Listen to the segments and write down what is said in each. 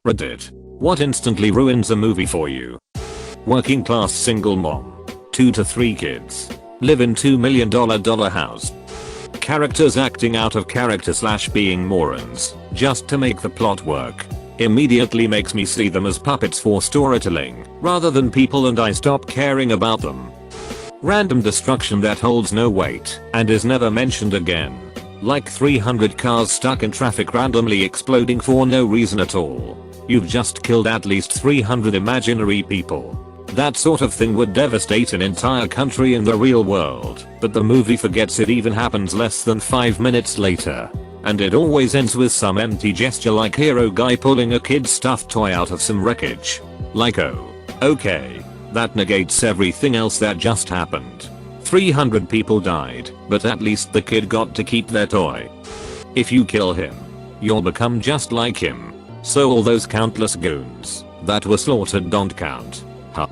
Reddit. What instantly ruins a movie for you? Working class single mom. 2 to 3 kids. Live in $2 million house. Characters acting out of character / being morons just to make the plot work. Immediately makes me see them as puppets for storytelling rather than people, and I stop caring about them. Random destruction that holds no weight and is never mentioned again. Like 300 cars stuck in traffic randomly exploding for no reason at all. You've just killed at least 300 imaginary people. That sort of thing would devastate an entire country in the real world, but the movie forgets it even happens less than 5 minutes later. And it always ends with some empty gesture like hero guy pulling a kid's stuffed toy out of some wreckage. Like, oh, okay. That negates everything else that just happened. 300 people died, but at least the kid got to keep their toy. If you kill him, you'll become just like him. So all those countless goons that were slaughtered don't count. Huh.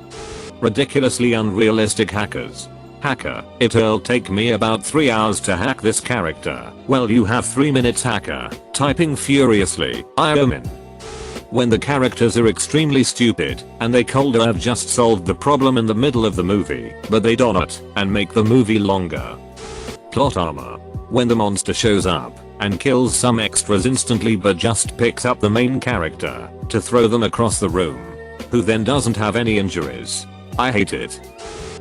Ridiculously unrealistic hackers. Hacker, it'll take me about 3 hours to hack this character. Well, you have 3 minutes, hacker. Typing furiously, I am in. When the characters are extremely stupid and they could have just solved the problem in the middle of the movie, but they don't and make the movie longer. Plot armor. When the monster shows up and kills some extras instantly but just picks up the main character to throw them across the room, who then doesn't have any injuries. I hate it.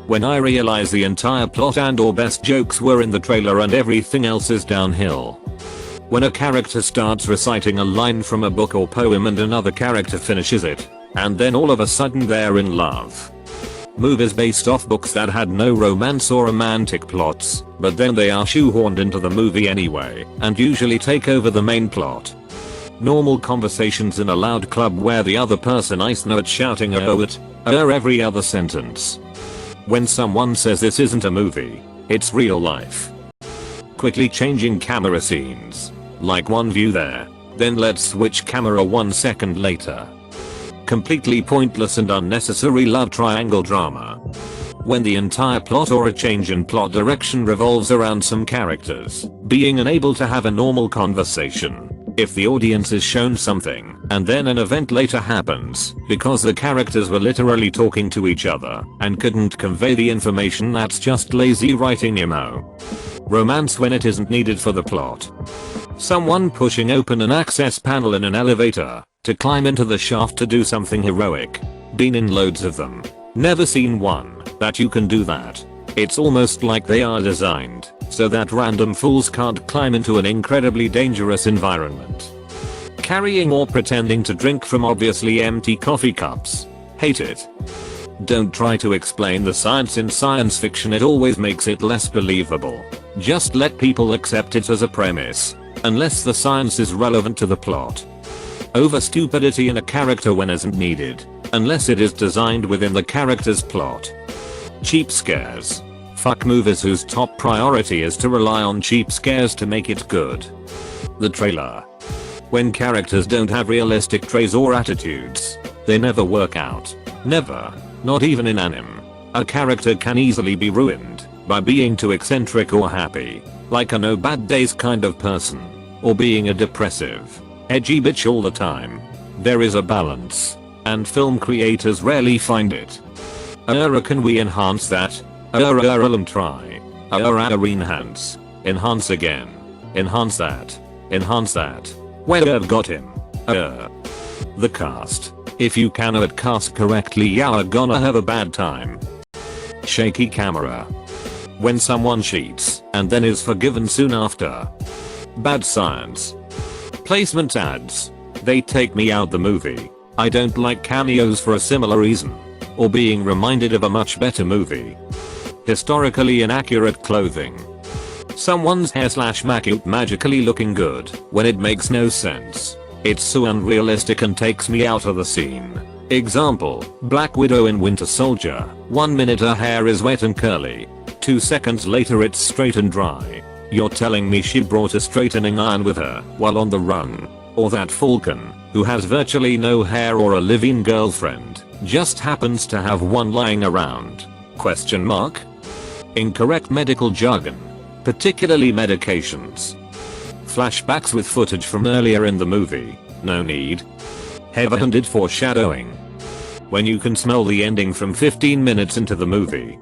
When I realize the entire plot and or best jokes were in the trailer and everything else is downhill. When a character starts reciting a line from a book or poem and another character finishes it, and then all of a sudden they're in love. Movies based off books that had no romance or romantic plots, but then they are shoehorned into the movie anyway, and usually take over the main plot. Normal conversations in a loud club where the other person is not shouting oh at every other sentence. When someone says this isn't a movie, it's real life. Quickly changing camera scenes. Like one view there, then let's switch camera 1 second later. Completely pointless and unnecessary love triangle drama. When the entire plot or a change in plot direction revolves around some characters being unable to have a normal conversation. If the audience is shown something and then an event later happens because the characters were literally talking to each other and couldn't convey the information, that's just lazy writing, Romance when it isn't needed for the plot. Someone pushing open an access panel in an elevator to climb into the shaft to do something heroic. Been in loads of them. Never seen one that you can do that. It's almost like they are designed so that random fools can't climb into an incredibly dangerous environment. Carrying or pretending to drink from obviously empty coffee cups. Hate it. Don't try to explain the science in science fiction, it always makes it less believable. Just let people accept it as a premise, unless the science is relevant to the plot. Over stupidity in a character when isn't needed, unless it is designed within the character's plot. Cheap scares. Fuck movies whose top priority is to rely on cheap scares to make it good. The trailer. When characters don't have realistic traits or attitudes, they never work out. Never. Not even in anime. A character can easily be ruined by being too eccentric or happy, like a no bad days kind of person, or being a depressive, edgy bitch all the time. There is a balance, and film creators rarely find it. Can we enhance that? Try. Enhance. Enhance again. Enhance that. Enhance that. Well, I've got him. The cast. If you cannot cast correctly, you're gonna have a bad time. Shaky camera. When someone cheats and then is forgiven soon after. Bad science. Placement ads. They take me out the movie. I don't like cameos for a similar reason. Or being reminded of a much better movie. Historically inaccurate clothing. Someone's hair / makeup magically looking good when it makes no sense. It's so unrealistic and takes me out of the scene. Example, Black Widow in Winter Soldier. 1 minute her hair is wet and curly. 2 seconds later it's straight and dry. You're telling me she brought a straightening iron with her while on the run? Or that Falcon, who has virtually no hair or a live-in girlfriend, just happens to have one lying around? Question mark? Incorrect medical jargon. Particularly medications. Flashbacks with footage from earlier in the movie. No need. Heavy-handed foreshadowing. When you can smell the ending from 15 minutes into the movie.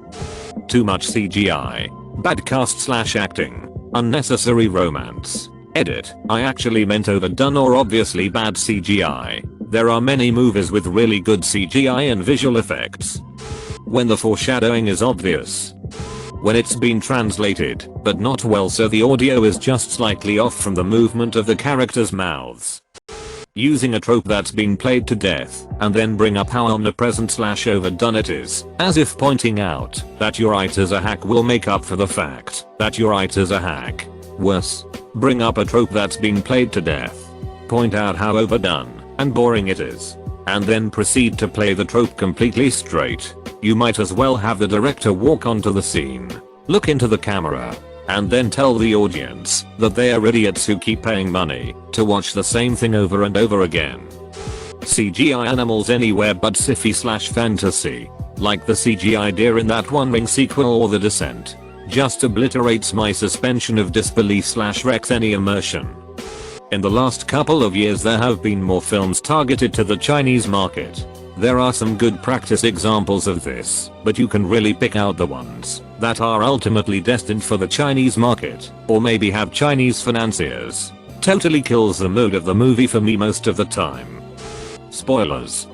Too much CGI. Bad cast/acting. Unnecessary romance. Edit. I actually meant overdone or obviously bad CGI. There are many movies with really good CGI and visual effects. When the foreshadowing is obvious. When it's been translated, but not well, so the audio is just slightly off from the movement of the characters' mouths. Using a trope that's been played to death, and then bring up how omnipresent/overdone it is, as if pointing out that your writer's a hack will make up for the fact that your writer's a hack. Worse, bring up a trope that's been played to death, point out how overdone and boring it is, and then proceed to play the trope completely straight. You might as well have the director walk onto the scene, look into the camera, and then tell the audience that they are idiots who keep paying money to watch the same thing over and over again. CGI animals anywhere but sci-fi/fantasy, like the CGI deer in that One Ring sequel or The Descent, just obliterates my suspension of disbelief/wrecks any immersion. In the last couple of years there have been more films targeted to the Chinese market. There are some good practice examples of this, but you can really pick out the ones that are ultimately destined for the Chinese market, or maybe have Chinese financiers. Totally kills the mood of the movie for me most of the time. Spoilers.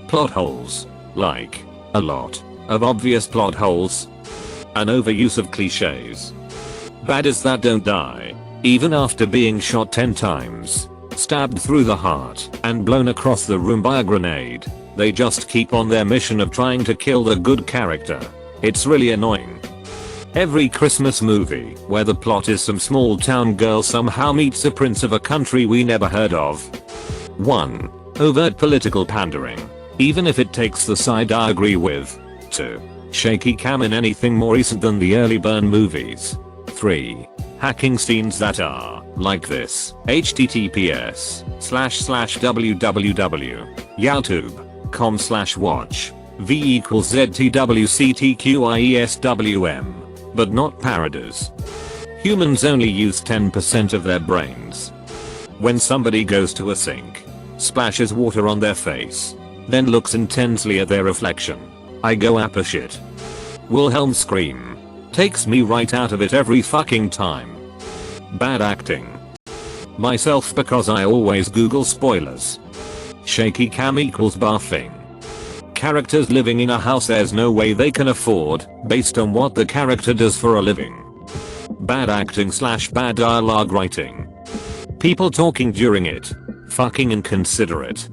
Plot holes. Like, a lot of obvious plot holes. An overuse of cliches. Baddies that don't die, even after being shot 10 times, stabbed through the heart, and blown across the room by a grenade. They just keep on their mission of trying to kill the good character. It's really annoying. Every Christmas movie where the plot is some small town girl somehow meets a prince of a country we never heard of. 1. Overt political pandering, even if it takes the side I agree with. 2. Shaky cam in anything more recent than the early Burn movies. 3. Hacking scenes that are like this. https://www.youtube.com/watch v = ztwctqieswm. But not parodies. Humans only use 10% of their brains. When somebody goes to a sink, splashes water on their face, then looks intensely at their reflection, I go apeshit. Wilhelm scream. Takes me right out of it every fucking time. Bad acting. Myself because I always Google spoilers. Shaky cam equals barfing. Characters living in a house there's no way they can afford, based on what the character does for a living. Bad acting/bad dialogue writing. People talking during it. Fucking inconsiderate.